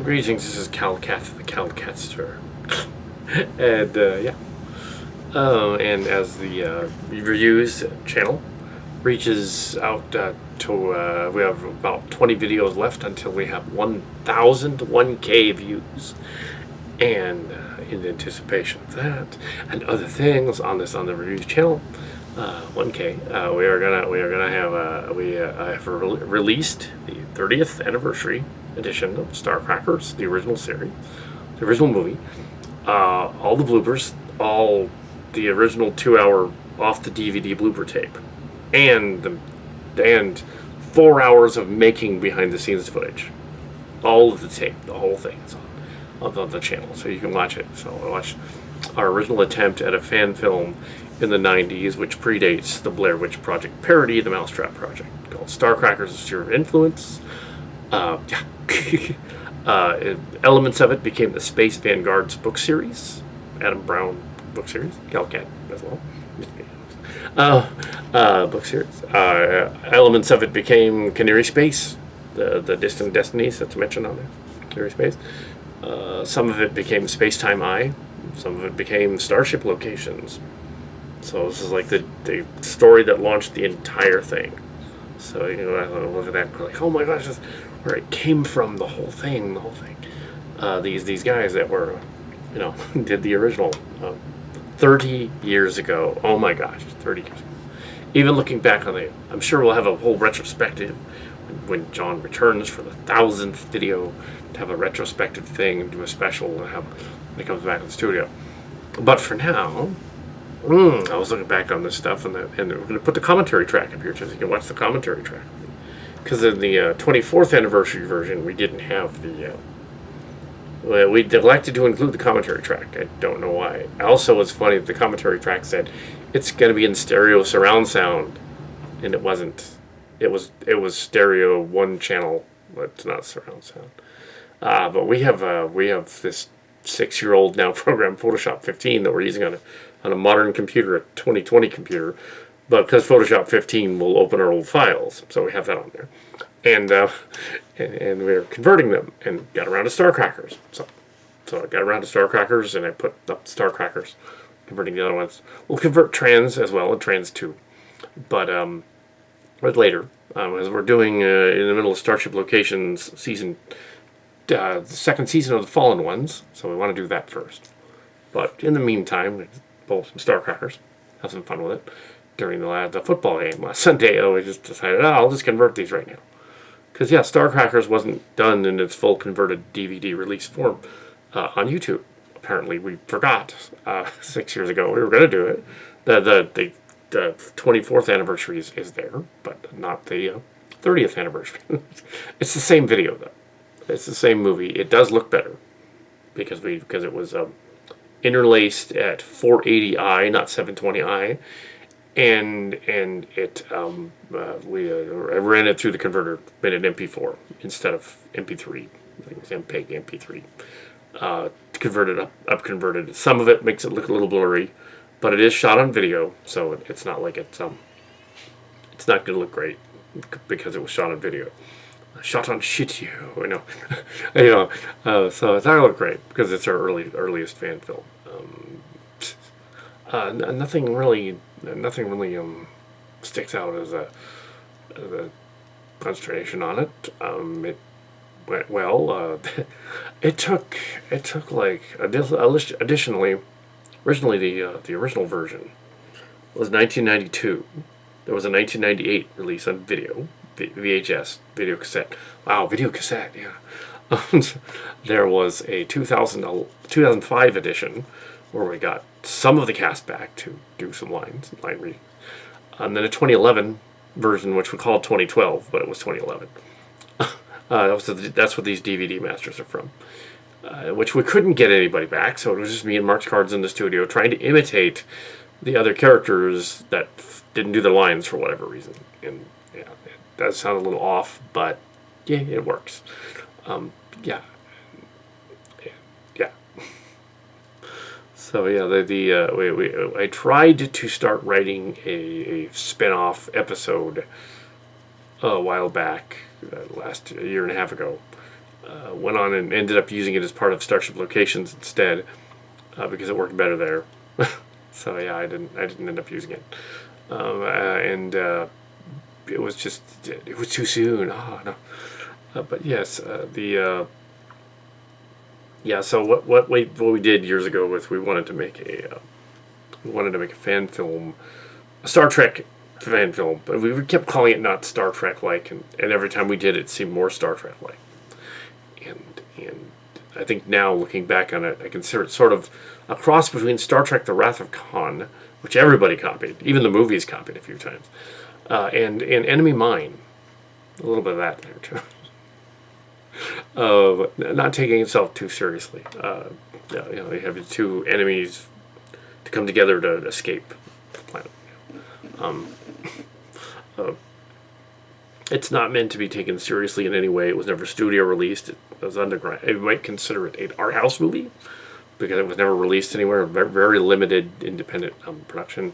Greetings, this is Kal Kat, the Kal Katster. And, yeah. And as the reviews channel reaches out we have about 20 videos left until we have 1,000 1K views. And in anticipation of that and other things on the reviews channel, 1K, we have released the 30th anniversary edition of Star Crackers, the original series, the original movie, all the bloopers, all the original 2-hour off the DVD blooper tape, and 4 hours of making behind the scenes footage, all of the tape, the whole thing is on the channel, so you can watch it. So I watched our original attempt at a fan film in the 90s, which predates the Blair Witch Project parody, the Mousetrap Project, called Star Crackers: A Sphere of Influence. Elements of it became the Space Vanguard's book series, Adam Brown book series, Kal Kat as well. Book series. Elements of it became Canary Space, the Distant Destinies that's mentioned on there, Canary Space. Some of it became Space-Time Eye. Some of it became Starship Locations. So this is like the story that launched the entire thing. So look at that, like, oh my gosh, that's where it came from, the whole thing. These guys that were, did the original 30 years ago. Oh my gosh, 30 years ago. Even looking back on it, I'm sure we'll have a whole retrospective when John returns for the 1,000th video, to have a retrospective thing and do a special and have when he comes back in the studio. But for now, I was looking back on this stuff, and we're going to put the commentary track up here so you can watch the commentary track. Because in the 24th anniversary version, we didn't have the... we neglected to include the commentary track. I don't know why. Also, it's funny that the commentary track said it's going to be in stereo surround sound, and it wasn't. It was stereo one channel, but it's not surround sound. But we have this 6-year-old now program, Photoshop 15, that we're using on a modern computer, a 2020 computer. But because Photoshop 15 will open our old files, so we have that on there, and we're converting them, and got around to Star Crackers. So I got around to Star Crackers, and I put up Star Crackers, converting the other ones. We'll convert Trans as well, and Trans 2, but later, as we're doing in the middle of Starship Locations season, the second season of the Fallen Ones, so we want to do that first. But in the meantime, pull some Star Crackers, have some fun with it. During the football game last Sunday, we just decided, I'll just convert these right now. Because, yeah, Star Crackers wasn't done in its full converted DVD release form on YouTube. Apparently, we forgot 6 years ago we were going to do it. The 24th anniversary is there, but not the 30th anniversary. It's the same video, though. It's the same movie. It does look better because it was interlaced at 480i, not 720i. And it we ran it through the converter, made it MP4 instead of MP3. I think it was MPEG MP3. Upconverted. Some of it makes it look a little blurry, but it is shot on video, so it's not like it's not going to look great because it was shot on video. Shot on shit, so it's not going to look great because it's our earliest fan film. Nothing really sticks out as a consternation on it. It went well. It took like additionally, originally the original version was 1992. There was a 1998 release on video, VHS, video cassette. Wow, video cassette, yeah. There was a 2005 edition where we got some of the cast back to do some line reading. And then a 2011 version, which we called 2012, but it was 2011. That's what these DVD masters are from. Which we couldn't get anybody back, so it was just me and Mark's Cards in the studio trying to imitate the other characters that didn't do their lines for whatever reason. And yeah, it does sound a little off, but yeah, it works. Yeah. So yeah, I tried to start writing a spin-off episode a while back, last year and a half ago, went on and ended up using it as part of Starship Locations instead, because it worked better there. So yeah, I didn't end up using it, and it was too soon. Oh no. But yes, So what we did years ago was we wanted to make a fan film, a Star Trek fan film, but we kept calling it not Star Trek like, and every time we did it seemed more Star Trek like, and I think now looking back on it, I consider it sort of a cross between Star Trek: The Wrath of Khan, which everybody copied, even the movies copied a few times, and Enemy Mine, a little bit of that there too. Not taking itself too seriously. You have two enemies to come together to escape the planet. It's not meant to be taken seriously in any way. It was never studio released. It was underground. You might consider it an art house movie because it was never released anywhere. Very, very limited independent production.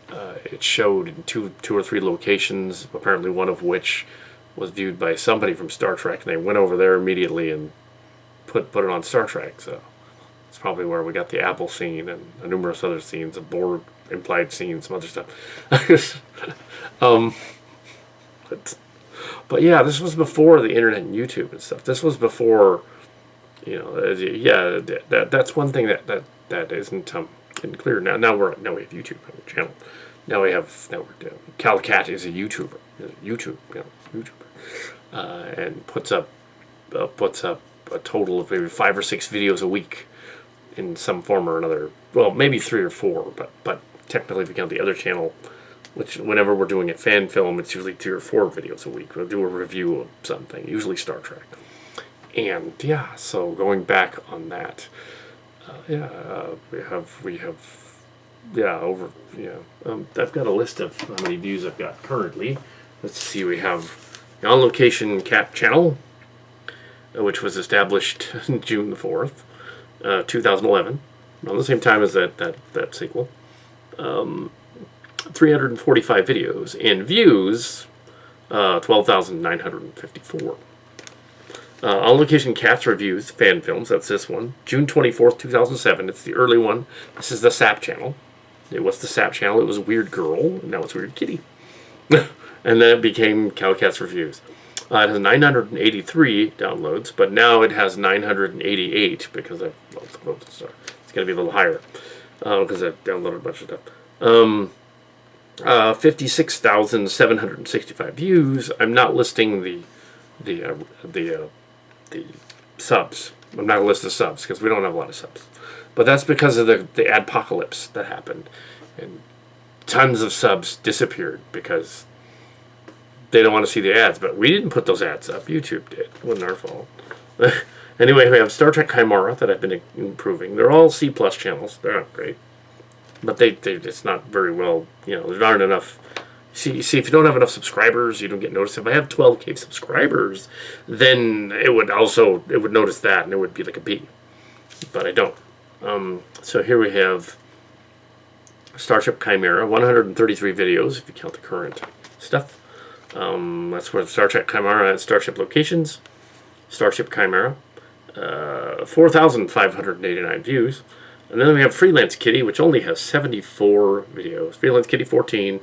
It showed in two or three locations, apparently one of which was viewed by somebody from Star Trek, and they went over there immediately and put it on Star Trek. So it's probably where we got the Apple scene and numerous other scenes, a Borg implied scene, some other stuff. But yeah, this was before the internet and YouTube and stuff. This was before, that's one thing that isn't clear now. Now we have YouTube on the channel. Now we're Kal Kat is a YouTuber, and puts up a total of maybe 5 or 6 videos a week in some form or another. Well, maybe 3 or 4, but technically if you count the other channel, which whenever we're doing a fan film, it's usually 3 or 4 videos a week. We'll do a review of something, usually Star Trek. And yeah, so going back on that, I've got a list of how many views I've got currently. Let's see, we have the On Location Cat channel, which was established June the 4th, 2011, around the same time as that sequel. 345 videos, and views 12,954. On Location Cats Reviews fan films, that's this one, June 24th, 2007. It's the early one. This is the SAP channel. It was the SAP channel. It was Weird Girl, and now it's Weird Kitty. And then it became Kal Kat's Reviews. It has 983 downloads, but now it has 988 because it's going to be a little higher because I've downloaded a bunch of stuff. 56,765 views. I'm not listing the subs. I'm not going to list the subs because we don't have a lot of subs. But that's because of the adpocalypse that happened. And tons of subs disappeared because they don't want to see the ads. But we didn't put those ads up. YouTube did. It wasn't our fault. Anyway, we have Star Trek Chimera that I've been improving. They're all C+ channels. They're not great. But it's not very well, there aren't enough. See, if you don't have enough subscribers, you don't get noticed. If I have 12K subscribers, then it would notice that, and it would be like a B. But I don't. So here we have Starship Chimera, 133 videos, if you count the current stuff. That's where Star Trek Chimera and Starship Locations. Starship Chimera, 4,589 views. And then we have Freelance Kitty, which only has 74 videos. Freelance Kitty 14.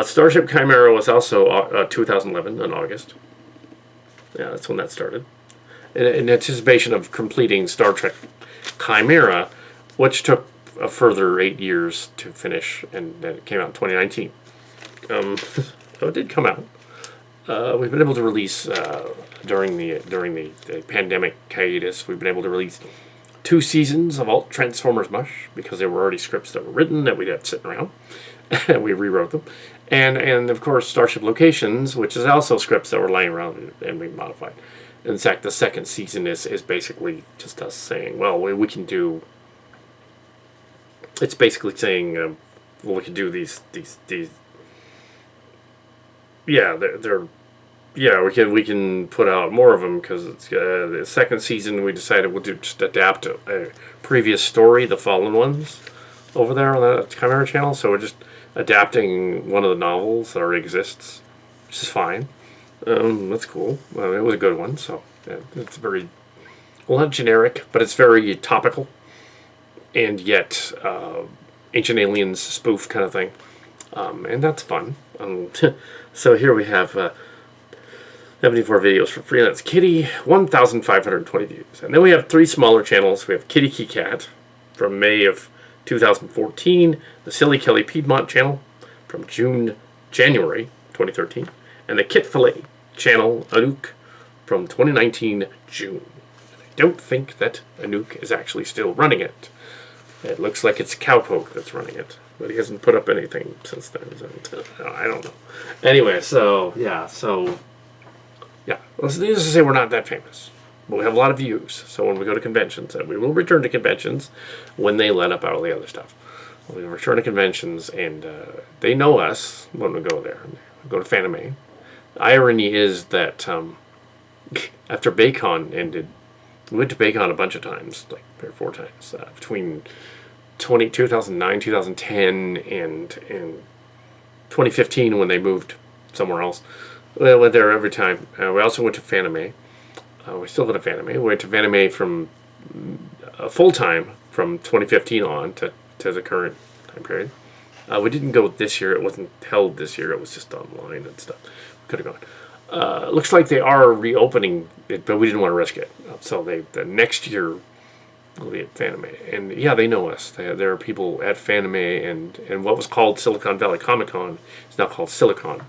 Starship Chimera was also 2011 in August. Yeah, that's when that started. In anticipation of completing Star Trek Chimera, which took a further 8 years to finish, and then it came out in 2019. So it did come out. We've been able to release during the pandemic hiatus. We've been able to release 2 seasons of Alt Transformers Mush because there were already scripts that were written that we had sitting around, and we rewrote them, and of course Starship Locations, which is also scripts that were lying around and we modified. In fact, the second season is basically just us saying, well, we can do. It's basically saying, well, we can do these. Yeah, we can put out more of them because it's the second season. We decided we'll just adapt a previous story, The Fallen Ones, over there on the Chimera channel. So we're just adapting one of the novels that already exists, which is fine. That's cool. Well, it was a good one. So It's very, well, not generic, but it's very topical, and yet Ancient Aliens spoof kind of thing. And that's fun. So here we have 74 videos for Freelance Kitty, 1,520 views. And then we have 3 smaller channels. We have Kitty Cat from May of 2014, the Silly Kelly Piedmont channel from January 2013, and the Kit Fillet channel, Anouk, from 2019 June. I don't think that Anouk is actually still running it. It looks like it's Cowpoke that's running it, but he hasn't put up anything since then. I don't know. Anyway, so yeah, needless to say, we're not that famous, but we have a lot of views. So when we go to conventions, and we will return to conventions when they let up all the other stuff. We return to conventions, and they know us when we go there. We go to Fanime. The irony is that after Baycon ended, we went to Baycon a bunch of times, like 3 or 4 times, between 2009, 2010, and 2015 when they moved somewhere else. We went there every time. We also went to Fanime. We still go to Fanime. We went to Fanime from full time from 2015 on to the current time period. We didn't go this year. It wasn't held this year. It was just online and stuff. We could have gone. Looks like they are reopening it, but we didn't want to risk it. So the next year will be at Fanime. And yeah, they know us. There are people at Fanime, and what was called Silicon Valley Comic Con is now called Silicon,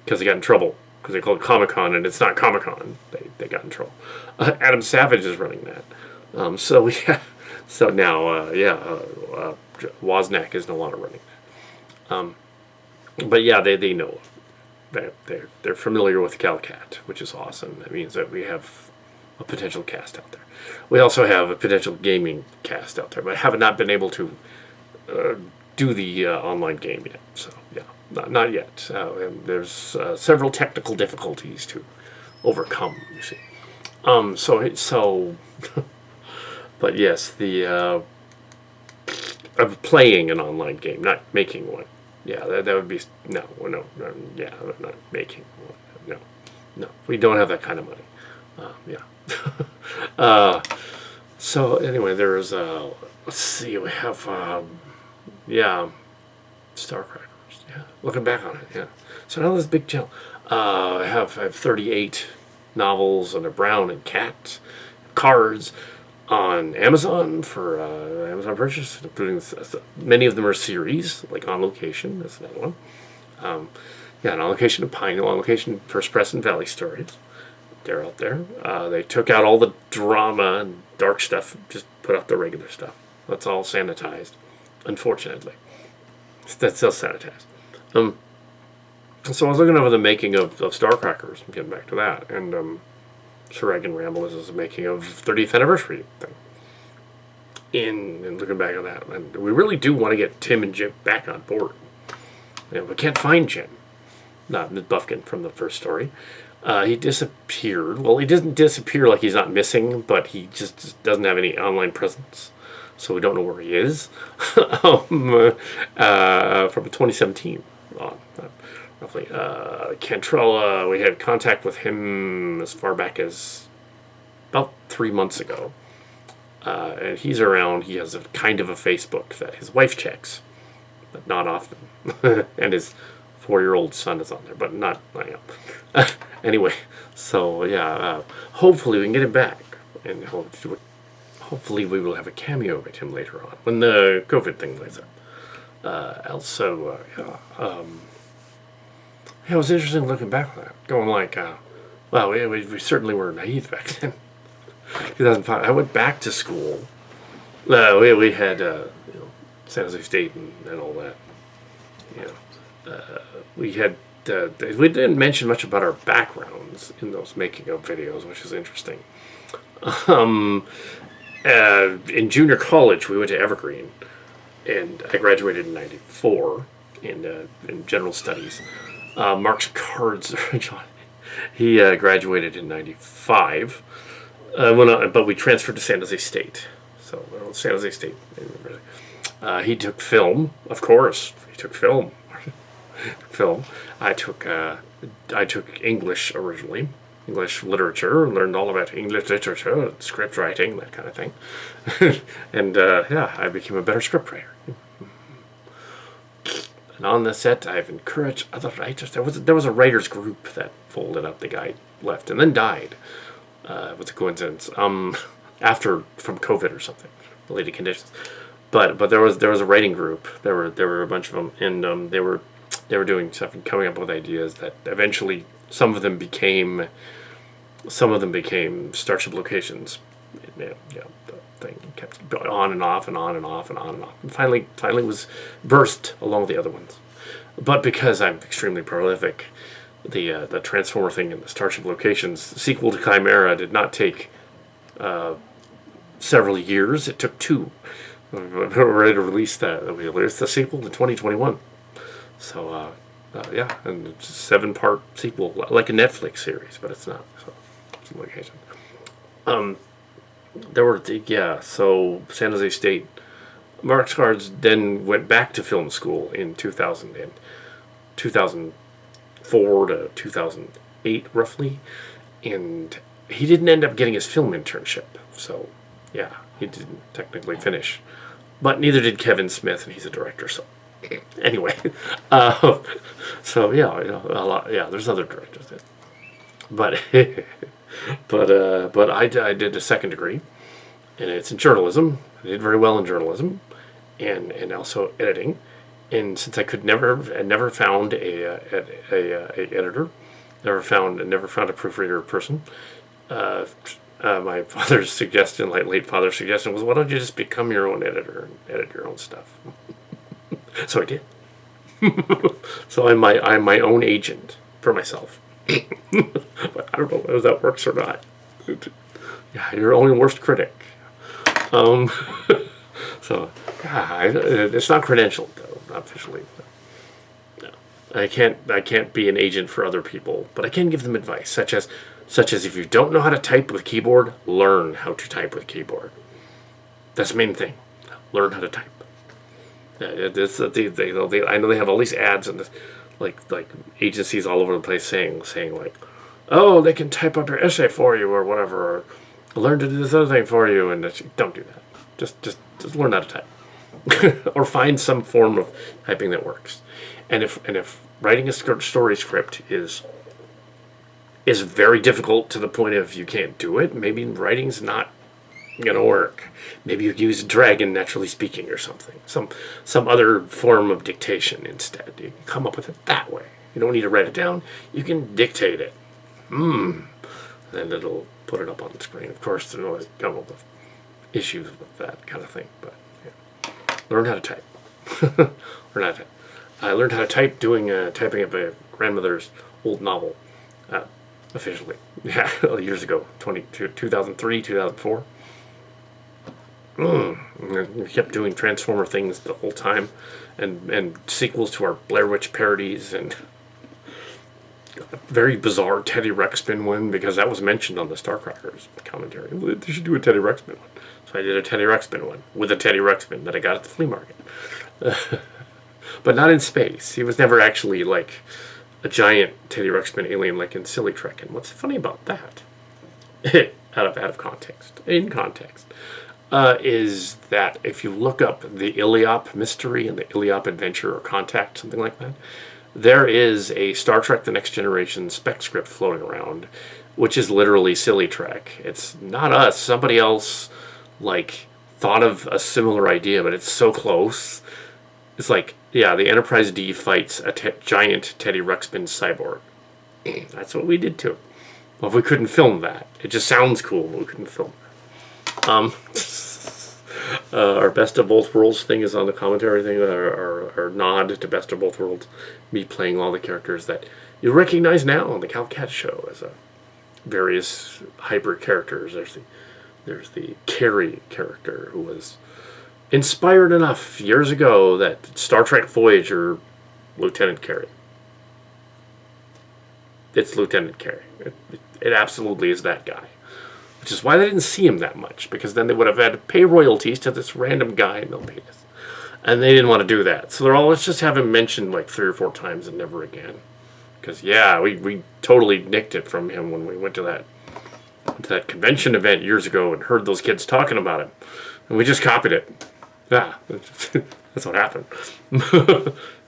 because they got in trouble because they called it Comic Con and it's not Comic Con. They got in trouble. Adam Savage is running that. So now Wozniak is no longer running that. But yeah, they know that they're familiar with Kal Kat, which is awesome. That means that we have a potential cast out there. We also have a potential gaming cast out there, but have not been able to do the online game yet. So yeah. Not yet. And there's several technical difficulties to overcome, you see. But yes, the of playing an online game, not making one. Yeah, that would be no, yeah, not making one. No, we don't have that kind of money. Yeah. So anyway, there's let's see, we have Starcraft. Yeah, looking back on it, yeah. So now this big channel. I have 38 novels under Brown and Cat cards on Amazon for Amazon purchase, including many of them are series, like On Location. That's another one. On Location of Pine Hill, On Location First Press and Valley Stories. They're out there. They took out all the drama and dark stuff, just put out the regular stuff. That's all sanitized, unfortunately. That's still sanitized. So I was looking over the making of Starcrackers, getting back to that, and sure I can ramble. This is the making of 30th anniversary thing. And looking back on that, and we really do want to get Tim and Jim back on board. And we can't find Jim, not Buffkin from the first story. He disappeared. Well, he doesn't disappear like he's not missing, but he just doesn't have any online presence. So we don't know where he is. From 2017 on, roughly. Cantrell, we had contact with him as far back as about 3 months ago. And he's around. He has a kind of a Facebook that his wife checks, but not often. And his 4-year-old son is on there, but not. Anyway, so yeah, hopefully we can get him back, and hopefully we will have a cameo with him later on when the COVID thing lays up. It was interesting looking back on that, going like, well, we certainly were naive back then. 2005. I went back to school. We had San Jose State and all that. We had. We didn't mention much about our backgrounds in those making of videos, which is interesting. In junior college, we went to Evergreen, and I graduated in '94 in general studies. Mark's cards, John, he graduated in '95. But we transferred to San Jose State. So San Jose State. He took film, of course. He took film. I took English originally English literature, learned all about English literature, script writing, that kind of thing. And yeah, I became a better scriptwriter. And on the set, I've encouraged other writers. There was a writers group that folded up. The guy left and then died. It was a coincidence. After from COVID or something, related conditions. But there was a writing group. There were a bunch of them, and they were doing stuff and coming up with ideas that eventually some of them became Starship locations. The thing kept going on and off and on and off and on and off. And finally was burst along with the other ones. But because I'm extremely prolific, the Transformer thing and the Starship locations sequel to Chimera did not take several years. It took 2. We're ready to release that. We released the sequel in 2021. So yeah, and it's a 7-part sequel, like a Netflix series, but it's not. So some location. There were so San Jose State. Mark Scards then went back to film school in 2004 to 2008 roughly, and he didn't end up getting his film internship. So yeah, he didn't technically finish, but neither did Kevin Smith, and he's a director. So anyway, so yeah, a lot. Yeah, there's other directors there, but but I did a second degree, and it's in journalism. I did very well in journalism, and also editing. And since I never found a editor, never found a proofreader person. My father's suggestion, like late father's suggestion, was, why don't you just become your own editor and edit your own stuff? So I did. So I'm my own agent for myself. But I don't know whether that works or not. Yeah, your own worst critic. So yeah, it's not credentialed though, not officially. No, I can't be an agent for other people, but I can give them advice, such as if you don't know how to type with keyboard, learn how to type with keyboard. That's the main thing. Learn how to type. I know they have all these ads and like agencies all over the place saying like, oh, they can type up your essay for you or whatever, or learn to do this other thing for you, and don't do that. Just learn how to type, or find some form of typing that works. And if writing a story script is very difficult to the point of you can't do it, maybe writing's not gonna work. Maybe you use Dragon Naturally Speaking or something, some other form of dictation instead. You can come up with it that way. You don't need to write it down. You can dictate it. Then it'll put it up on the screen. Of course, there's always come up with issues with that kind of thing, but yeah. Learn how to type. Learn how to type. I learned how to type doing typing up a grandmother's old novel, officially. Yeah, years ago, 2003, 2004. We kept doing Transformer things the whole time, and sequels to our Blair Witch parodies, and a very bizarre Teddy Ruxpin one, because that was mentioned on the Starcrackers commentary. They should do a Teddy Ruxpin one. So I did a Teddy Ruxpin one with a Teddy Ruxpin that I got at the flea market. But not in space. He was never actually like a giant Teddy Ruxpin alien like in Silly Trek. And what's funny about that, out of context, in context, is that if you look up the Iliop mystery and the Iliop adventure or Contact, something like that, there is a Star Trek The Next Generation spec script floating around, which is literally Silly Trek. It's not us. Somebody else like thought of a similar idea, but it's so close. It's like, yeah, the Enterprise D fights a giant Teddy Ruxpin cyborg. That's what we did too. Well, we couldn't film that. It just sounds cool, but we couldn't film that. Our Best of Both Worlds thing is on the commentary thing, our nod to Best of Both Worlds, me playing all the characters that you recognize now on the Kal Kat show as various hybrid characters. There's the Carrie character, who was inspired enough years ago that Star Trek Voyager, Lieutenant Carrie. It's Lieutenant Carrie. It absolutely is that guy. Which is why they didn't see him that much, because then they would have had to pay royalties to this random guy in Milpitas. And they didn't want to do that. So they're all, let's just have him mentioned like 3 or 4 times and never again. Because we totally nicked it from him when we went to that convention event years ago and heard those kids talking about it, and we just copied it. Yeah, that's what happened.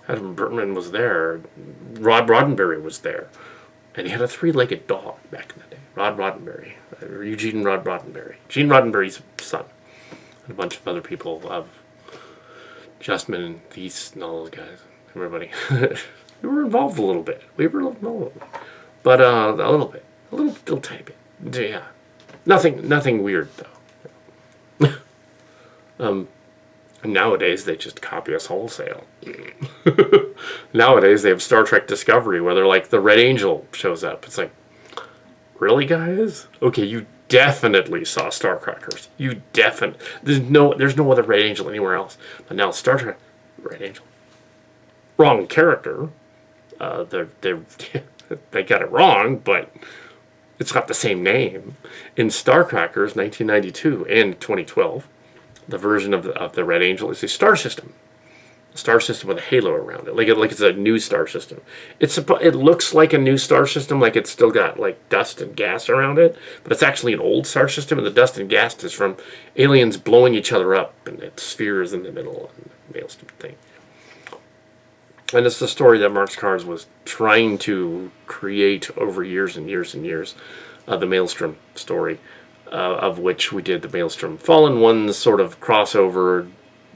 Adam Bertman was there. Rod Roddenberry was there, and he had a three-legged dog back in the day. Rod Roddenberry, Eugene Rod Roddenberry, Gene Roddenberry's son, and a bunch of other people of Justman and Thies and all those guys, everybody. We were involved a little bit. We were involved, but a little bit, a little tiny bit. Yeah, nothing weird though. Nowadays they just copy us wholesale. Nowadays they have Star Trek Discovery where they're like the Red Angel shows up. It's like, really, guys? Okay, you definitely saw Starcrackers. There's no other Red Angel anywhere else. But now Star Trek Red Angel. Wrong character. They got it wrong, but it's got the same name. In Starcrackers 1992 and 2012, the version of the Red Angel is a star system. A star system with a halo around it. Like it's a new star system. It looks like a new star system, like it's still got like dust and gas around it, but it's actually an old star system, and the dust and gas is from aliens blowing each other up, and it's spheres in the middle and the maelstrom thing. And it's the story that Mark Skars was trying to create over years and years and years, the Maelstrom story, of which we did the Maelstrom Fallen Ones sort of crossover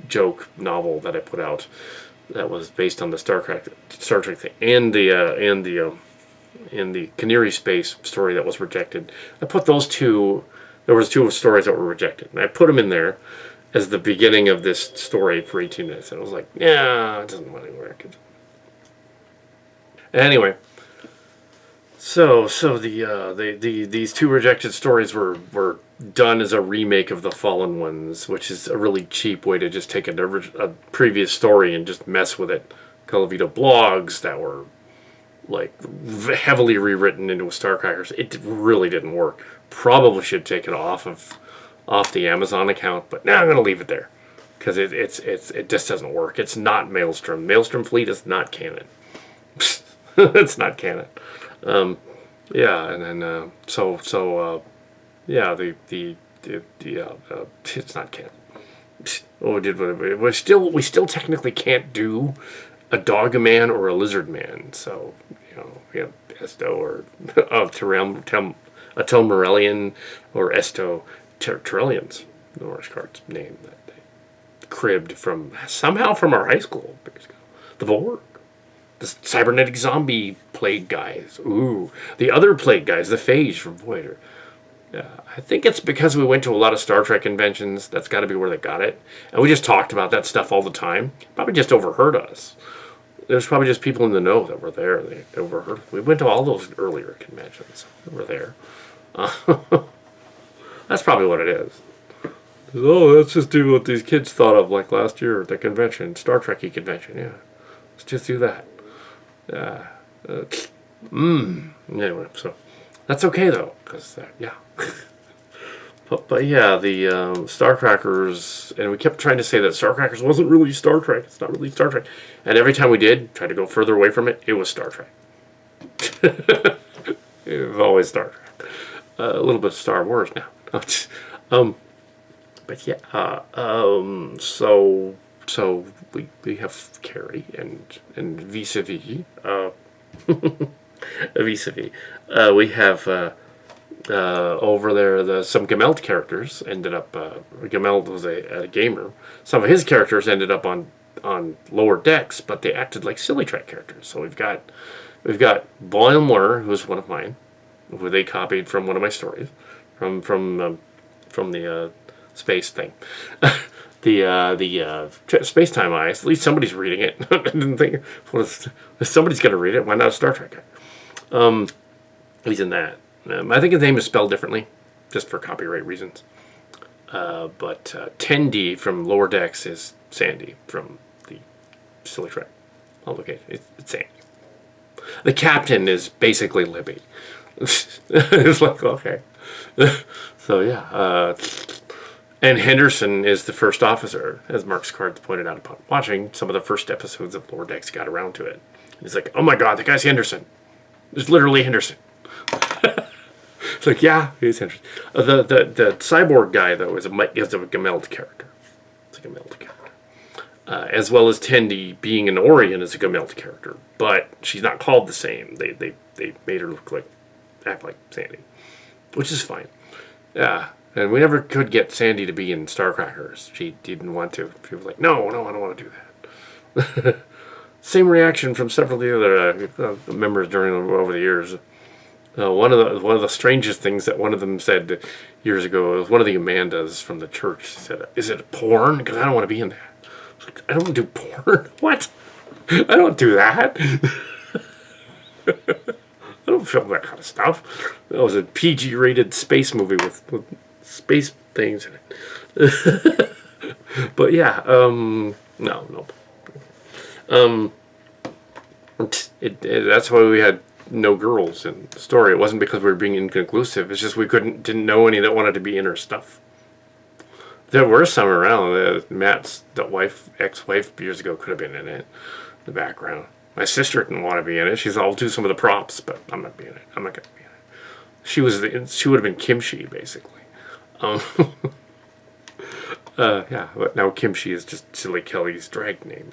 joke novel that I put out that was based on the Star Trek thing and the Canary Space story that was rejected. I put those two. There was two stories that were rejected, and I put them in there as the beginning of this story for 18 minutes. And I was like, yeah, it doesn't really work. Anyway, so these two rejected stories were done as a remake of the Fallen Ones, which is a really cheap way to just take a previous story and just mess with it. Calavito blogs that were like heavily rewritten into Starcrackers. It really didn't work. Probably should take it off the Amazon account, but now I'm gonna leave it there because it just doesn't work. It's not Maelstrom. Maelstrom Fleet is not canon. It's not canon. Yeah, and then it's not canon. We still technically can't do a dog man or a lizard man. So we have Esto or Telmorellian or Esto Terrellians, the Norse card's name that they cribbed somehow from our high school. The Borg. The cybernetic zombie plague guys. Ooh. The other plague guys, the Phage from Voyager. I think it's because we went to a lot of Star Trek conventions. That's got to be where they got it. And we just talked about that stuff all the time. Probably just overheard us. There's probably just people in the know that were there. They overheard. We went to all those earlier conventions. We were there. That's probably what it is. Oh, let's just do what these kids thought of like last year at the convention. Star Trek-y convention, yeah. Let's just do that. Anyway, so that's okay though, because yeah. but yeah, the Starcrackers, and we kept trying to say that Starcrackers wasn't really Star Trek. It's not really Star Trek, and every time we did try to go further away from it, it was Star Trek. It was always Star Trek. A little bit of Star Wars now. But yeah, so we have Carrie and vis-a-vis vis-a-vis we have over there some Gemeld characters ended up Gemeld was a gamer. Some of his characters ended up on lower decks, but they acted like silly track characters. So we've got Boimler, who's one of mine, who they copied from one of my stories from the space thing. The Space-Time Eyes. At least somebody's reading it. I didn't think, if somebody's going to read it, why not a Star Trek guy? He's in that. I think his name is spelled differently, just for copyright reasons. But 10D from Lower Decks is Sandy from the Silly Trek. Okay, it's Sandy. The captain is basically Libby. It's like, okay. So yeah, and Henderson is the first officer, as Mark Skars pointed out upon watching some of the first episodes of Lower Decks got around to it. He's like, oh my god, the guy's Henderson. It's literally Henderson. It's like, yeah, he's Henderson. The cyborg guy, though, is a Gameld character. It's a Gameld character. As well as Tendi being an Orion is a Gameld character. But she's not called the same. They made her act like Sandy. Which is fine. Yeah. And we never could get Sandy to be in Starcrackers. She didn't want to. She was like, no, I don't want to do that. Same reaction from several of the other members over the years. One of the strangest things that one of them said years ago was one of the Amandas from the church said, "Is it porn? Because I don't want to be in that." I was like, I don't do porn. What? I don't do that. I don't film that kind of stuff. That was a PG-rated space movie with space things in it. But yeah, no. That's why we had no girls in the story. It wasn't because we were being inconclusive. It's just we didn't know any that wanted to be in her stuff. There were some around. Matt's ex-wife years ago could have been in it. The background. My sister didn't want to be in it. She's I'll do some of the props, but I'm not being in it. I'm not going to be in it. She would have been Kimchi basically. Yeah, but now Kimchi is just Silly Kelly's drag name.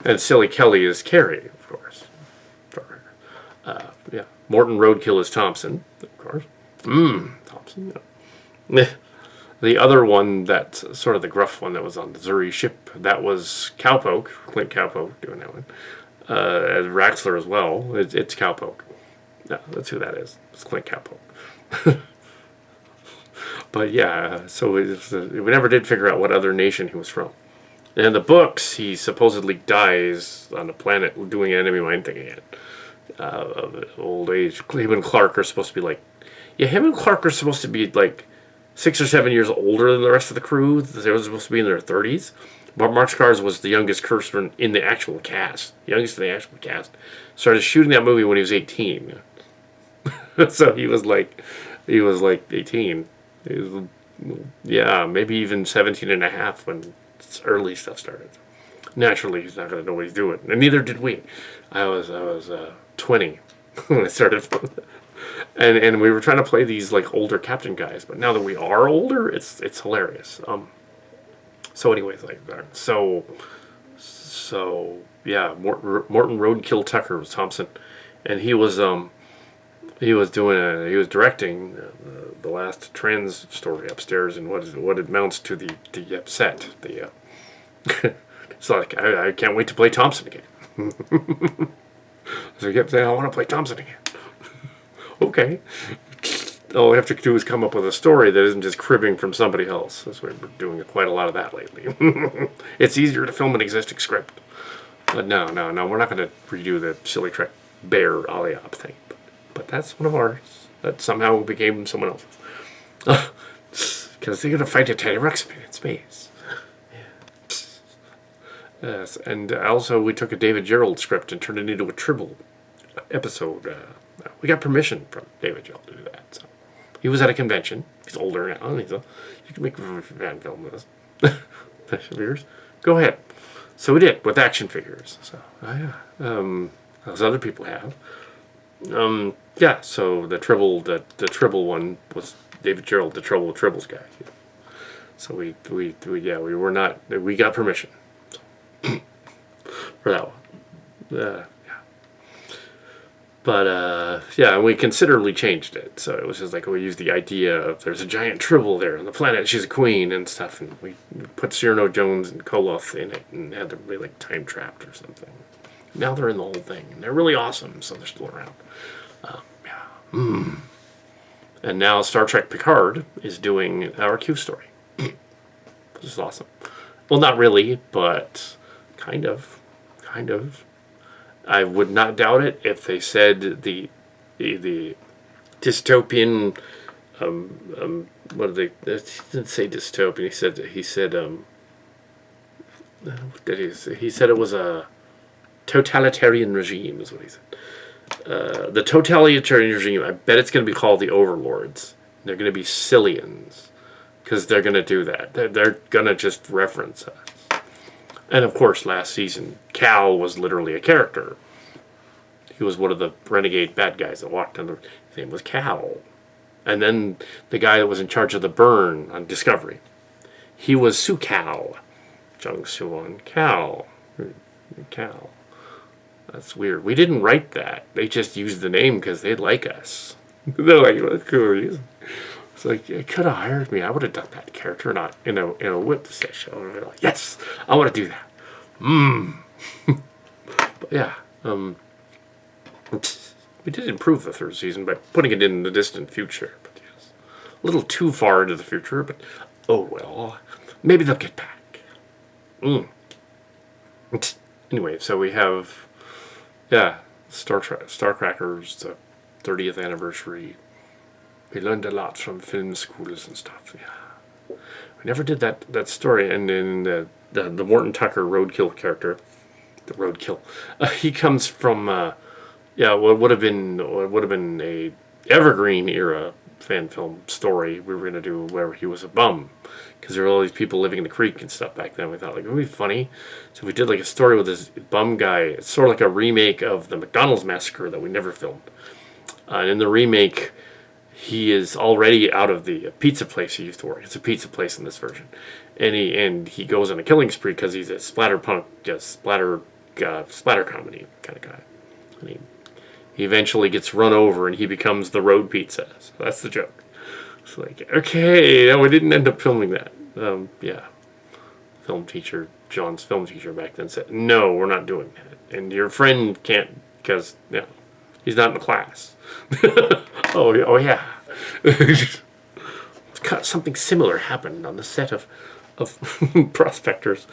And Silly Kelly is Carrie, of course. Yeah, Morton Roadkill is Thompson, of course. Thompson, yeah. The other one, that's sort of the gruff one that was on the Zuri ship, that was Cowpoke, Clint Cowpoke doing that one. As Raxler as well, it's Cowpoke. Yeah, that's who that is. It's Clint Cowpoke. But yeah, so we never did figure out what other nation he was from. In the books, he supposedly dies on a planet doing enemy mine thing again. Of old age. Him and Clark are supposed to be like... Yeah, him and Clark are supposed to be like 6 or 7 years older than the rest of the crew. They were supposed to be in their 30s. But Marchkars was the youngest cursor in the actual cast. Youngest in the actual cast. Started shooting that movie when he was 18. So he was like 18. He was, yeah, maybe even 17 and a half when early stuff started. Naturally, he's not going to know what he's doing. And neither did we. I was 20 when I started. And we were trying to play these like older captain guys, but now that we are older, it's hilarious. So anyways, like that. So yeah, Morton Roadkill Tucker was Thompson, and he was directing the last trans story upstairs, and what it amounts to the set. It's like I can't wait to play Thompson again. So he kept saying, I want to play Thompson again. Okay. All we have to do is come up with a story that isn't just cribbing from somebody else. That's why we're doing quite a lot of that lately. It's easier to film an existing script. But no, we're not going to redo the Silly Trek Bear Aliop thing. But that's one of ours. That somehow became someone else's. Because they're going to fight a Teddy Ruxpin in space. Yes, and also we took a David Gerald script and turned it into a Tribble episode. We got permission from David Gerald to do that. So he was at a convention. He's older now. And you can make a fan film with us. Action figures. Go ahead. So we did with action figures. So as other people have. Yeah. So the Tribble one was David Gerald, the Tribbles guy. So we got permission. For that one. Yeah. But, yeah, we considerably changed it. So it was just like we used the idea of there's a giant Tribble there on the planet, she's a queen and stuff, and we put Cyrano Jones and Koloth in it and had them be like time trapped or something. Now they're in the whole thing, and they're really awesome, so they're still around. Yeah. And now Star Trek Picard is doing our Q story. This is awesome. Well, not really, but kind of. I would not doubt it if they said the dystopian. What did they? He didn't say dystopian. He said it was a totalitarian regime. Is what he said. The totalitarian regime. I bet it's going to be called the Overlords. They're going to be Cillians, because they're going to do that. They're going to just reference us. And of course, last season, Cal was literally a character. He was one of the renegade bad guys that walked on the. His name was Kal. And then the guy that was in charge of the burn on Discovery, he was Sukal. Jung Suwon Kal. Kal. That's weird. We didn't write that. They just used the name because they like us. They're like, that's cool. It's like, you could have hired me. I would have done that character, not in a whip session. I would have been like, yes, I want to do that. But yeah, we did improve the third season by putting it in the distant future. But yes, a little too far into the future. But oh well, maybe they'll get back. Anyway, so we have, yeah, Starcrackers, the 30th anniversary. We learned a lot from film schools and stuff. Yeah, we never did that story. And in the Morton Tucker Roadkill character, the Roadkill, he comes from what would have been a evergreen era fan film story. We were gonna do where he was a bum, because there were all these people living in the creek and stuff back then. We thought, like, it would be funny, so we did like a story with this bum guy. It's sort of like a remake of the McDonald's Massacre that we never filmed. And in the remake, he is already out of the pizza place he used to work. It's a pizza place in this version, and he goes on a killing spree because he's a splatter comedy kind of guy. And he eventually gets run over and he becomes the road pizza. So that's the joke. It's like, okay, no, we didn't end up filming that. Yeah, John's film teacher back then said, no, we're not doing that, and your friend can't because he's not in the class. Oh yeah. Something similar happened on the set of Prospectors,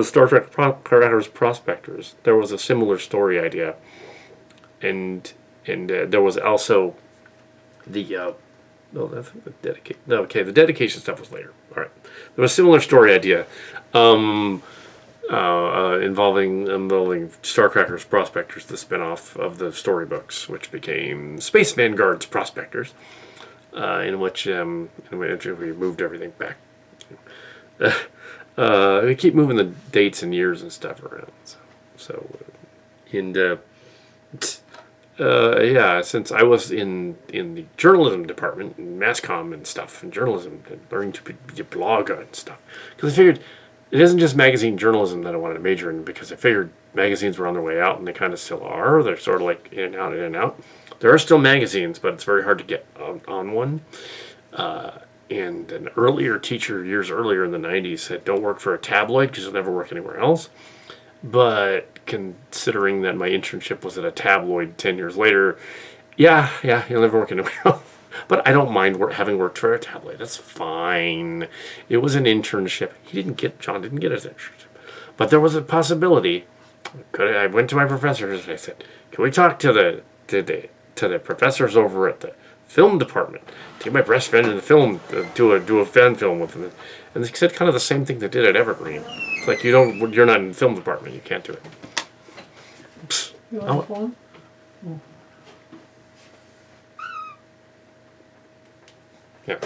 Star Trek Prospectors. There was a similar story idea, and there was also the the dedication stuff was later. All right, there was a similar story idea. Involving Starcrackers Prospectors, the spin-off of the storybooks, which became Space Vanguard's Prospectors, in which we moved everything back. We keep moving the dates and years and stuff around. Since I was in the journalism department, and mass comm and stuff, and journalism, and learning to be a blogger and stuff, because I figured it isn't just magazine journalism that I wanted to major in, because I figured magazines were on their way out, and they kind of still are. They're sort of like in and out, in and out. There are still magazines, but it's very hard to get on one. And an earlier teacher, years earlier in the 90s, said, don't work for a tabloid because you'll never work anywhere else. But considering that my internship was at a tabloid 10 years later, yeah, you'll never work anywhere else. But I don't mind having worked for a tabloid. That's fine. It was an internship. John didn't get his internship. But there was a possibility. I went to my professors and I said, can we talk to the professors over at the film department? Take my best friend in the film, do a fan film with them. And they said kind of the same thing they did at Evergreen. It's like, you're not in the film department. You can't do it. Psst. You want one? Yeah,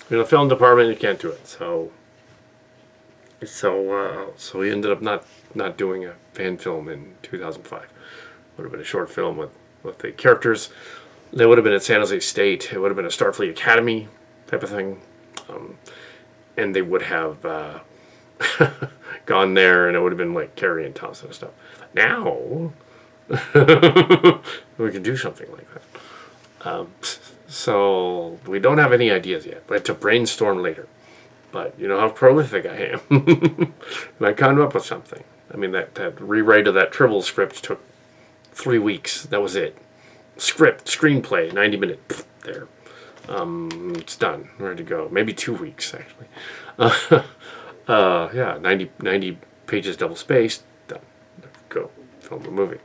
in the film department you can't do it. So we ended up not doing a fan film in 2005. Would have been a short film with the characters. They would have been at San Jose State. It would have been a Starfleet Academy type of thing, and they would have gone there, and it would have been like Carrie and Thompson and stuff. Now we can do something like that. So we don't have any ideas yet. We have to brainstorm later. But you know how prolific I am. And I come up with something. I mean, that rewrite of that Tribble script took 3 weeks. That was it. Screenplay, 90 minutes. There. It's done. Ready to go. Maybe 2 weeks, actually. 90 pages double spaced. Done. Go. Film a movie.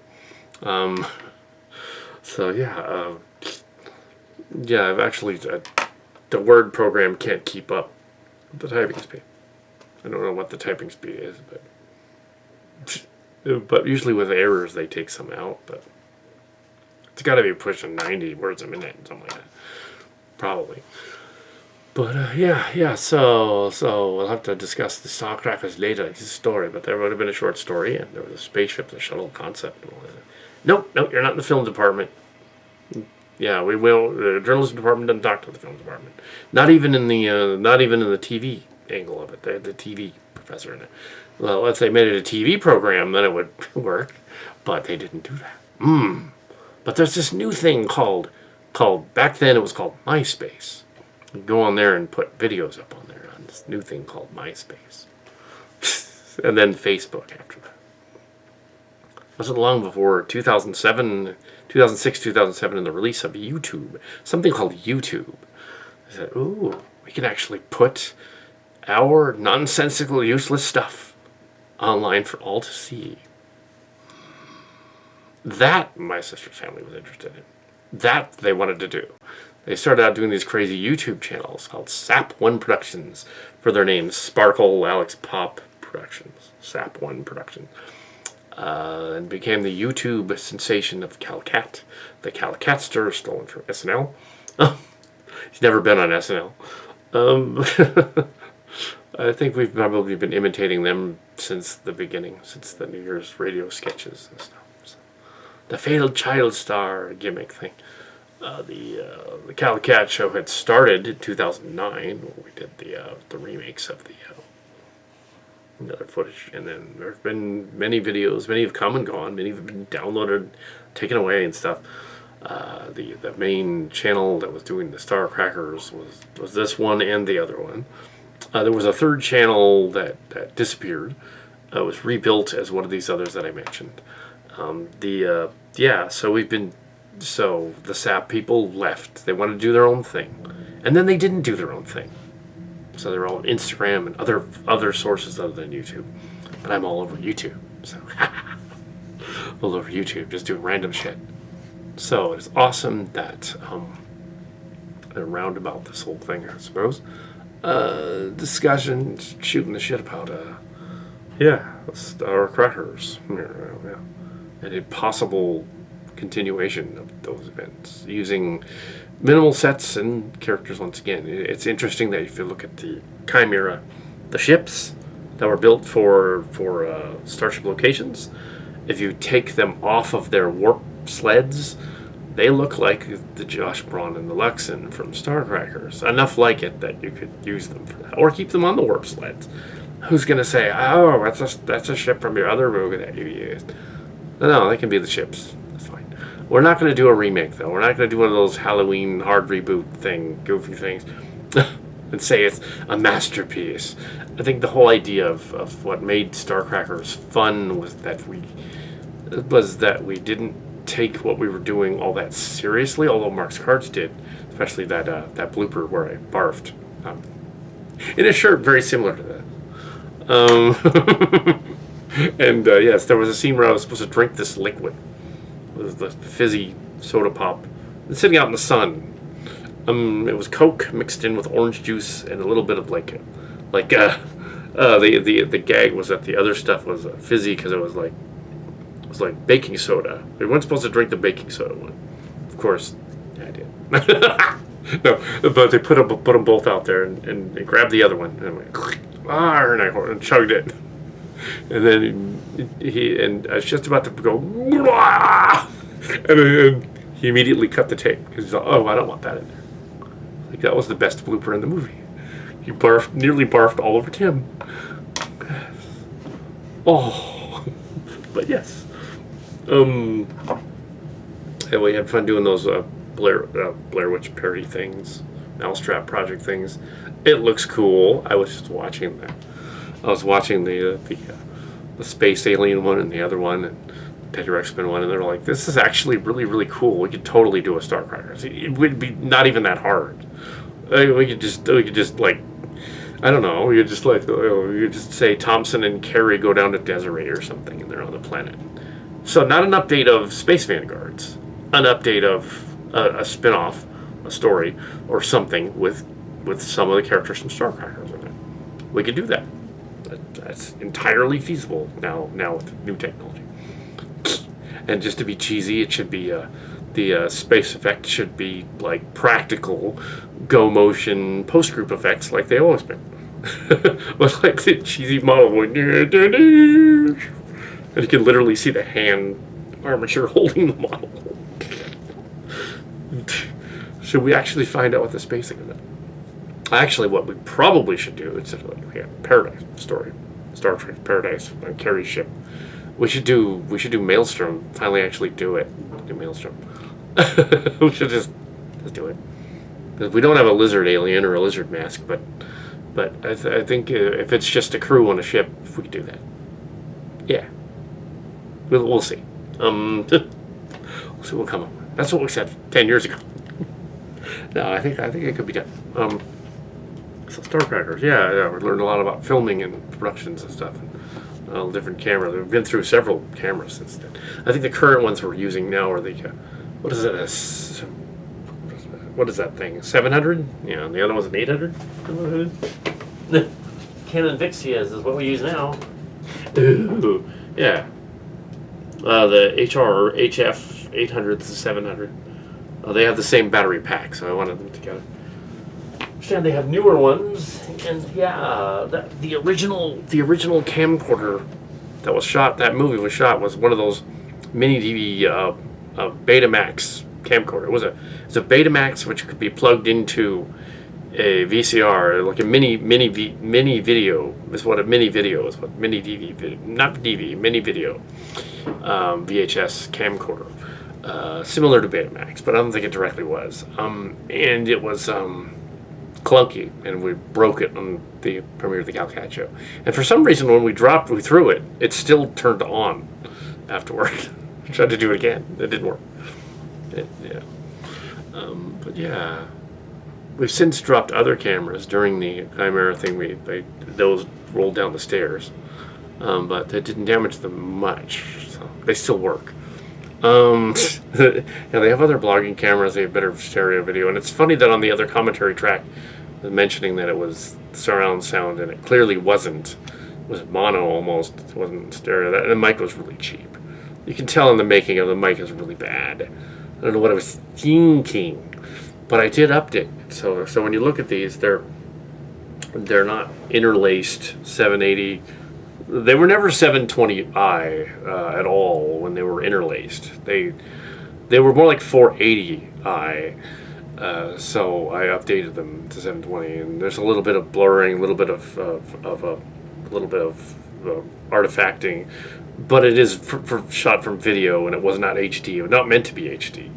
I've actually, the Word program can't keep up with the typing speed. I don't know what the typing speed is, but usually with errors they take some out, but it's got to be pushing 90 words a minute, something like that, probably. But so we'll have to discuss the Starcrackers later, his story, but there would have been a short story, and there was a spaceship, the shuttle concept, and all that. Nope, nope, you're not in the film department. Yeah, we will. The journalism department doesn't talk to the film department. Not even in the TV angle of it. They had the TV professor in it. Well, if they made it a TV program, then it would work. But they didn't do that. But there's this new thing called back then it was called MySpace. You go on there and put videos up on there on this new thing called MySpace. And then Facebook after that. Wasn't long before 2006, 2007, and the release of YouTube. Something called YouTube. I said, ooh, we can actually put our nonsensical, useless stuff online for all to see. That my sister's family was interested in. That they wanted to do. They started out doing these crazy YouTube channels called SAP1 Productions for their names. Sparkle, Alex Pop Productions. SAP1 Productions. And became the YouTube sensation of Kal Kat. The Kal Katster, stolen from SNL. He's never been on SNL. I think we've probably been imitating them since the beginning, since the New Year's radio sketches and stuff. So, the failed child star gimmick thing. The Kal Kat show had started in 2009 when we did the remakes of the other footage, and then there have been many videos. Many have come and gone. Many have been downloaded, taken away, and stuff. The main channel that was doing the Star Crackers was this one and the other one. There was a third channel that disappeared. It was rebuilt as one of these others that I mentioned. So the SAP people left. They wanted to do their own thing, and then they didn't do their own thing. So they're all on Instagram and other sources other than YouTube. But I'm all over YouTube. So all over YouTube, just doing random shit. So it's awesome that they're roundabout this whole thing, I suppose. Discussion, shooting the shit about Star Crackers. Yeah. And a possible continuation of those events using minimal sets and characters once again. It's interesting that if you look at the Chimera, the ships that were built for Starship locations, if you take them off of their warp sleds, they look like the Josh Braun and the Luxon from Star Crackers. Enough like it that you could use them for that. Or keep them on the warp sleds. Who's going to say, oh, that's a ship from your other movie that you used? No, they can be the ships. That's fine. We're not going to do a remake, though. We're not going to do one of those Halloween hard reboot goofy things, and say it's a masterpiece. I think the whole idea of what made Star Crackers fun was that we didn't take what we were doing all that seriously, although Mark's Cards did, especially that blooper where I barfed in a shirt very similar to that. And yes, there was a scene where I was supposed to drink this liquid. It was the fizzy soda pop. It's sitting out in the sun. It was Coke mixed in with orange juice and a little bit of the gag was that the other stuff was fizzy because it was like baking soda. We weren't supposed to drink the baking soda one. Of course, yeah, I did. No, but they put them both out there and they grabbed the other one and I went, and I chugged it. And then I was just about to go, and he immediately cut the tape because he's like, oh, I don't want that in there. Like that was the best blooper in the movie. He nearly barfed all over Tim. Oh, but yes. And we had fun doing those Blair Witch parody things, Mousetrap Project things. It looks cool. I was just watching that. I was watching the space alien one and the other one and the Teddy Ruxpin one, and they're like, "This is actually really, really cool. We could totally do a Star Crackers. It would be not even that hard. We could just like, I don't know. We could just like, you just say Thompson and Carrie go down to Desiree or something, and they're on the planet. So not an update of Space Vanguards, an update of a spin-off, a story, or something with some of the characters from Star Crackers in it. We could do that. That's entirely feasible now with new technology. And just to be cheesy, it should be the space effect should be like practical go motion post group effects like they always been. But like the cheesy model going, and you can literally see the hand armature holding the model. Should we actually find out what the spacing of it? Actually, what we probably should do, instead of like we have Paradise story, Star Trek Paradise on Carrie's ship, we should do Maelstrom. Finally, actually do it. Do Maelstrom. We should just do it. Because we don't have a lizard alien or a lizard mask, but I think if it's just a crew on a ship, we could do that. Yeah, we'll see. We'll see what come up. That's what we said 10 years ago. No, I think it could be done. So Starcrackers, yeah, we learned a lot about filming and productions and stuff, and all different cameras. We've been through several cameras since then. I think the current ones we're using now are the what is it? What is that thing? 700? Yeah, and the other one's an 800. Canon Vixias is what we use now. Ooh, yeah. The HF 800 to 700. They have the same battery pack, so I wanted them together. Understand they have newer ones, and yeah, The original camcorder that was shot, that movie was shot, was one of those mini DV Betamax camcorder. It was a Betamax which could be plugged into a VCR, like a mini video. Is what a mini video is. What mini DV, not DV, mini video VHS camcorder, similar to Betamax, but I don't think it directly was. And it was clunky, and we broke it on the premiere of the Kal Kat show. And for some reason, when we threw it, it still turned on afterward. We tried to do it again. It didn't work. Yeah. But yeah, we've since dropped other cameras during the Chimera thing. Those rolled down the stairs, but it didn't damage them much. So they still work. Yeah, they have other blogging cameras. They have better stereo video, and it's funny that on the other commentary track, mentioning that it was surround sound, and it clearly wasn't. It was mono almost. It wasn't stereo. And the mic was really cheap. You can tell in the making of the mic is really bad. I don't know what I was thinking, but I did update. So when you look at these, they're not interlaced 780. They were never 720i at all when they were interlaced. They were more like 480i. So I updated them to 720, and there's a little bit of blurring, a little bit of artifacting, but it is shot from video, and it was not HD. It was not meant to be HD.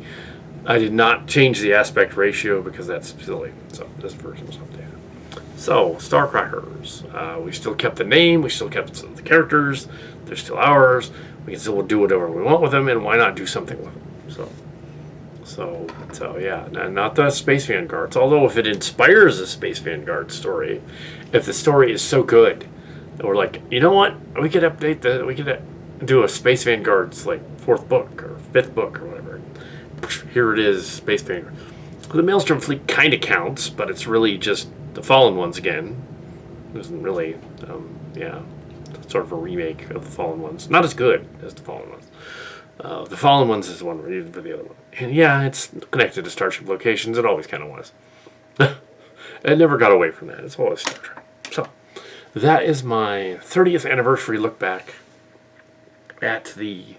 I did not change the aspect ratio because that's silly. So this version was updated. So Starcrackers, we still kept the name, we still kept the characters. They're still ours. We can still do whatever we want with them, and why not do something with them? So yeah, not the Space Vanguards. Although if it inspires a Space Vanguard story, if the story is so good, that we're like, you know what, we could do a Space Vanguard's like 4th book or 5th book or whatever. Here it is, Space Vanguard. The Maelstrom fleet kind of counts, but it's really just the Fallen Ones again. It isn't really, sort of a remake of the Fallen Ones. Not as good as the Fallen Ones. The Fallen Ones is the one we're using for the other one. And yeah, it's connected to Starship Locations. It always kind of was. It never got away from that. It's always Star Trek. So, that is my 30th anniversary look back at the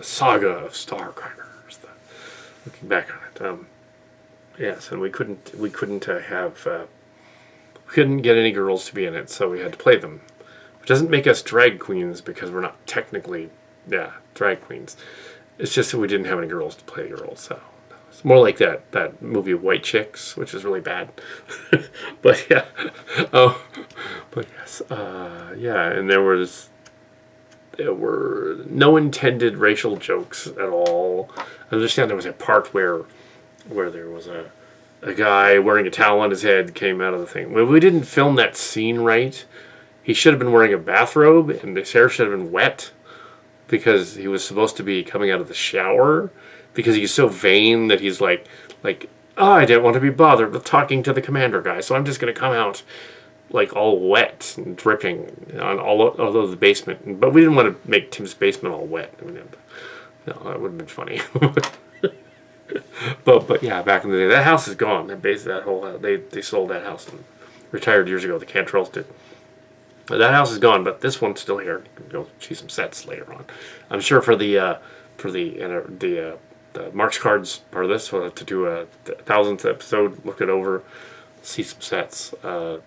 saga of Starcrackers. Looking back on it. Yes, and we couldn't get any girls to be in it, so we had to play them. Which doesn't make us drag queens because we're not technically, drag queens. It's just that we didn't have any girls to play girls, so it's more like that movie White Chicks, which is really bad. But yeah, but yes, and there were no intended racial jokes at all. I understand there was a part where there was a guy wearing a towel on his head came out of the thing. Well, we didn't film that scene right. He should have been wearing a bathrobe, and his hair should have been wet because he was supposed to be coming out of the shower, because he's so vain that he's like, oh, I didn't want to be bothered with talking to the commander guy, so I'm just going to come out like all wet and dripping on all of the basement. But we didn't want to make Tim's basement all wet. No, that would have been funny. But yeah, back in the day, that house is gone. They sold that house and retired years ago. The Cantrells did. That house is gone, but this one's still here. You'll see some sets later on. I'm sure for the for the Marks cards part of this. We'll have to do a 1000th episode, look it over, see some sets. Now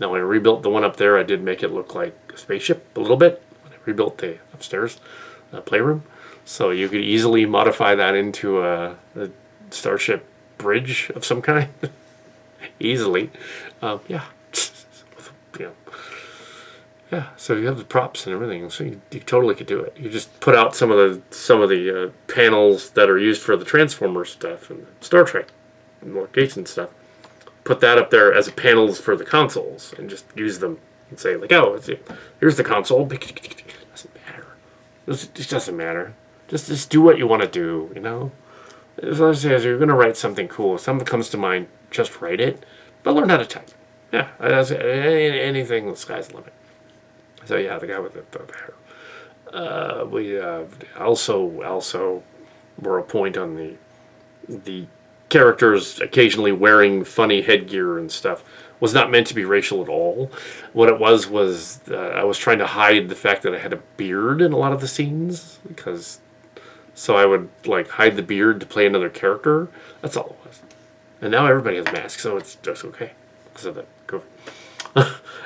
when I rebuilt the one up there, I did make it look like a spaceship a little bit. When I rebuilt the upstairs playroom, so you could easily modify that into a starship bridge of some kind, easily. Yeah, you know. Yeah, so you have the props and everything, so you totally could do it. You just put out some of the panels that are used for the Transformers stuff and Star Trek and location stuff. Put that up there as panels for the consoles and just use them and say like, oh, here's the console. Doesn't matter. It doesn't matter. Just do what you want to do. You know, as long as you're going to write something cool, if something comes to mind, just write it. But learn how to type. Yeah, anything. The sky's the limit. So yeah, the guy with the hair. We also were a point on the characters occasionally wearing funny headgear and stuff was not meant to be racial at all. What it was I was trying to hide the fact that I had a beard in a lot of the scenes so I would like hide the beard to play another character. That's all it was. And now everybody has masks, so it's just okay. So that go.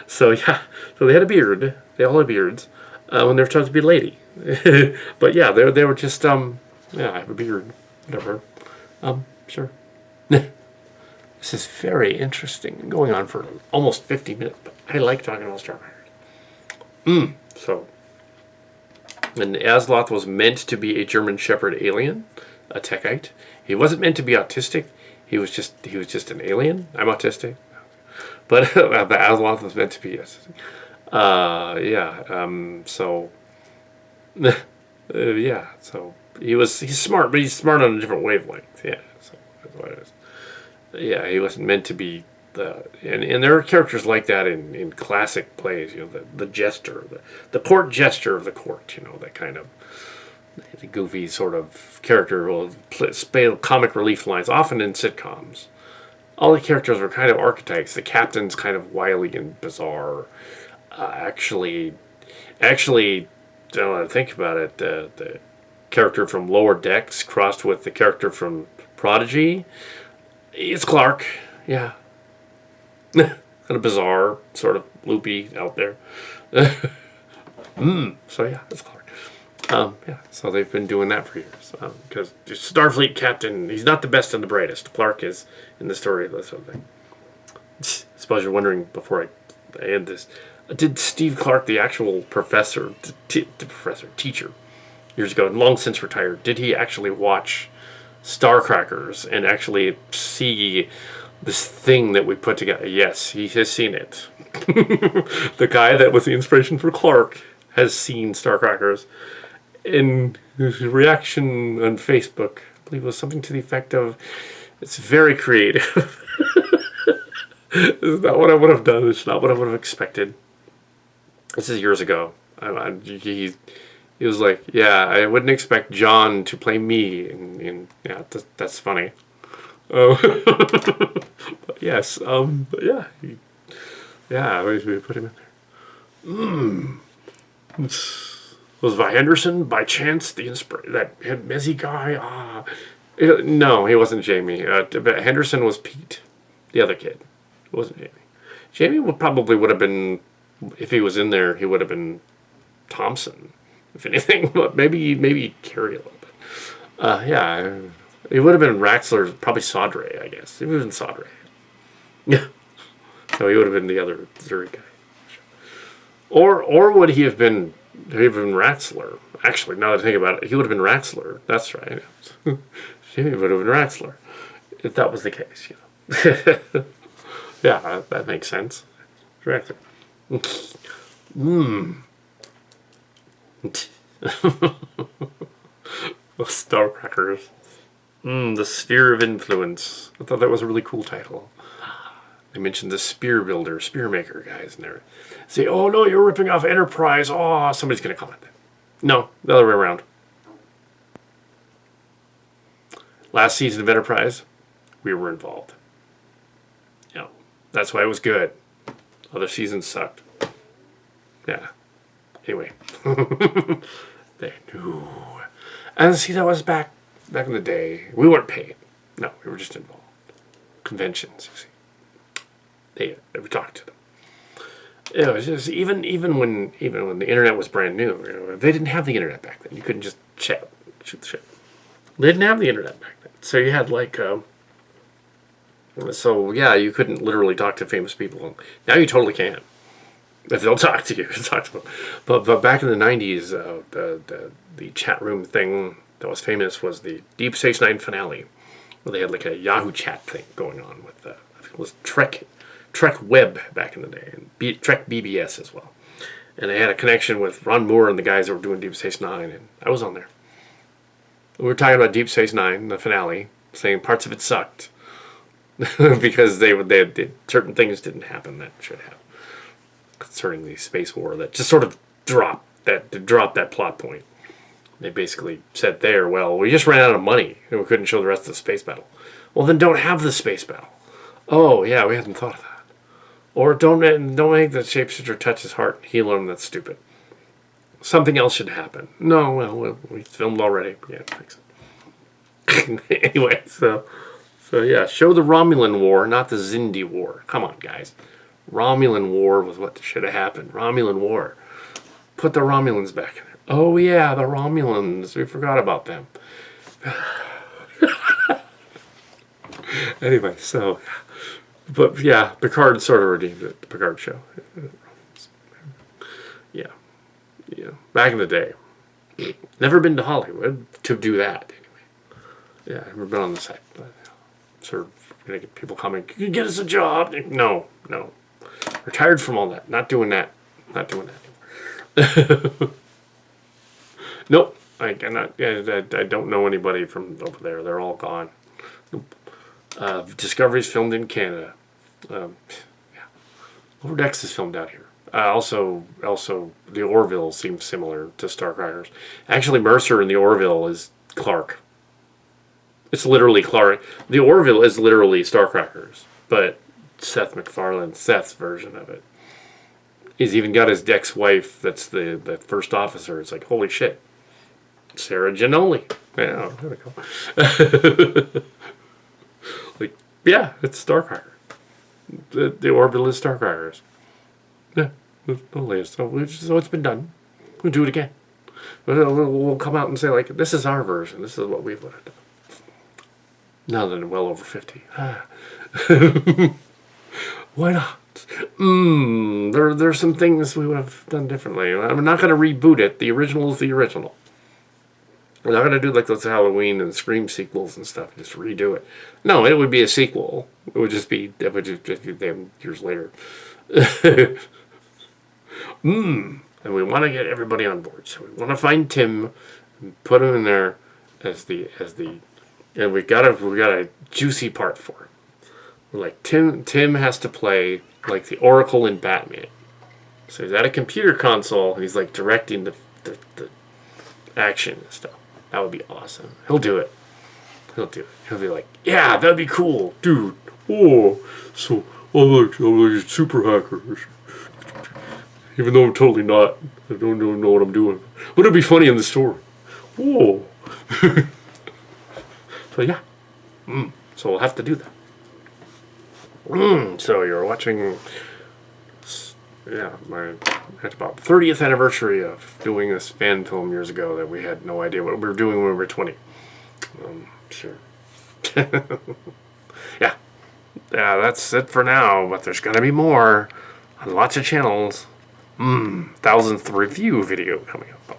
So yeah, so they had a beard. They all had beards when they were trying to be a lady. But yeah, they were just yeah, I have a beard, whatever. Sure. This is very interesting. Going on for almost 50 minutes, but I like talking about Star Wars. So, and Asloth was meant to be a German Shepherd alien, a Techite. He wasn't meant to be autistic. He was just an alien. I'm autistic, but Asloth was meant to be autistic. So, yeah. So he's smart, but he's smart on a different wavelength. Yeah. So that's what it is. Yeah, he wasn't meant to be and there are characters like that in classic plays. You know, the jester, the court jester of the court. You know, that kind of the goofy sort of character will play comic relief lines, often in sitcoms. All the characters are kind of archetypes. The captain's kind of wily and bizarre. Actually, now that I think about it, the character from Lower Decks crossed with the character from Prodigy. It's Clark, yeah. Kind of bizarre, sort of loopy out there. So yeah, it's Clark. Yeah, so they've been doing that for years. Because Starfleet captain, he's not the best and the brightest. Clark is in the story of this whole thing. I suppose you're wondering before I end this, did Steve Clark, the actual professor, teacher, years ago, long since retired, did he actually watch Starcrackers and actually see this thing that we put together? Yes, he has seen it. The guy that was the inspiration for Clark has seen Starcrackers. And his reaction on Facebook, I believe, was something to the effect of, "It's very creative." It's not what I would have done. It's not what I would have expected. This is years ago. He was like, "Yeah, I wouldn't expect John to play me." And yeah, that's funny. But yes, but yeah, we put him in there. Was Vi Henderson by chance the that Mezzy guy? No, he wasn't Jamie. But Henderson was Pete, the other kid. It wasn't Jamie. Jamie would have been, if he was in there, he would have been Thompson, if anything. But maybe carry a little bit. Yeah, he would have been Raxler, probably Sodre, I guess. He would have been Sodre. Yeah. So he would have been the other Zuri guy. Or would he have been Raxler? Actually, now that I think about it, he would have been Raxler. That's right. He would have been Raxler, if that was the case. You know. Yeah, that makes sense. Raxler. Starcrackers. The Sphere of Influence. I thought that was a really cool title. They mentioned the spear builder, spear maker guys in there. Say, "Oh no, you're ripping off Enterprise." Oh, somebody's going to comment that. No, the other way around. Last season of Enterprise, we were involved. Yeah, that's why it was good. Other seasons sucked. Yeah. Anyway. They knew. And see, that was back in the day. We weren't paid. No, we were just involved. Conventions, you see. They would talk to them. It was just even when the internet was brand new. They didn't have the internet back then. You couldn't just shoot the shit. They didn't have the internet back then, so you had like. So yeah, you couldn't literally talk to famous people. Now you totally can. If they'll talk to you, talk to them. But back in the 90s, the chat room thing that was famous was the Deep Space Nine finale, where they had like a Yahoo chat thing going on with I think it was Trek Web back in the day, and Trek BBS as well. And they had a connection with Ron Moore and the guys that were doing Deep Space Nine, and I was on there. We were talking about Deep Space Nine, the finale, saying parts of it sucked because they certain things didn't happen that should have concerning the space war that just sort of dropped that plot point. They basically said there, well, we just ran out of money and we couldn't show the rest of the space battle. Well, then don't have the space battle. Oh yeah, we hadn't thought of that. Or don't make the shapeshifter touch his heart and heal him. That's stupid. Something else should happen. No, well, we filmed already. Yeah, fix it. Anyway, so yeah, show the Romulan War, not the Xindi War. Come on, guys. Romulan War was what should have happened. Romulan War. Put the Romulans back in there. Oh yeah, the Romulans. We forgot about them. Anyway, so, but yeah, Picard sort of redeemed it. The Picard show. Yeah. Back in the day. Never been to Hollywood to do that. Anyway. Yeah, never been on the set. But sort of gonna get people coming. Can you get us a job? No. Retired from all that. Not doing that anymore. Nope. I don't know anybody from over there. They're all gone. Nope. Discovery's filmed in Canada. Yeah. Lower Decks is filmed out here. Also, the Orville seems similar to Starcrackers. Actually, Mercer in the Orville is Clark. It's literally Clark. The Orville is literally Starcrackers, but Seth MacFarlane's version of it. He's even got his Dex wife that's the first officer. It's like, holy shit. Sarah Giannoli. Yeah, there we go. Like, yeah, it's Starcracker. The Orville is Starcrackers. Yeah, so it's been done. We'll do it again. We'll come out and say, like, this is our version. This is what we've done. Now that I'm well over 50. Why not? There's some things we would have done differently. I'm not going to reboot it. The original is the original. We're not going to do like those Halloween and Scream sequels and stuff. Just redo it. No, it would be a sequel. It would just be them years later. And we want to get everybody on board. So we want to find Tim and put him in there as the and we got a juicy part for him. Like Tim has to play like the Oracle in Batman. So he's at a computer console and he's like directing the action and stuff. That would be awesome. He'll do it. He'll be like, yeah, that'd be cool, dude. Oh, so I'm like a super hacker. Even though I'm totally not. I don't know what I'm doing. But it'd be funny in the story. Whoa. So yeah. So we'll have to do that. So you're watching, it's about the 30th anniversary of doing this fan film years ago that we had no idea what we were doing when we were 20. Sure. Yeah, that's it for now, but there's gonna be more on lots of channels. 1000th review video coming up.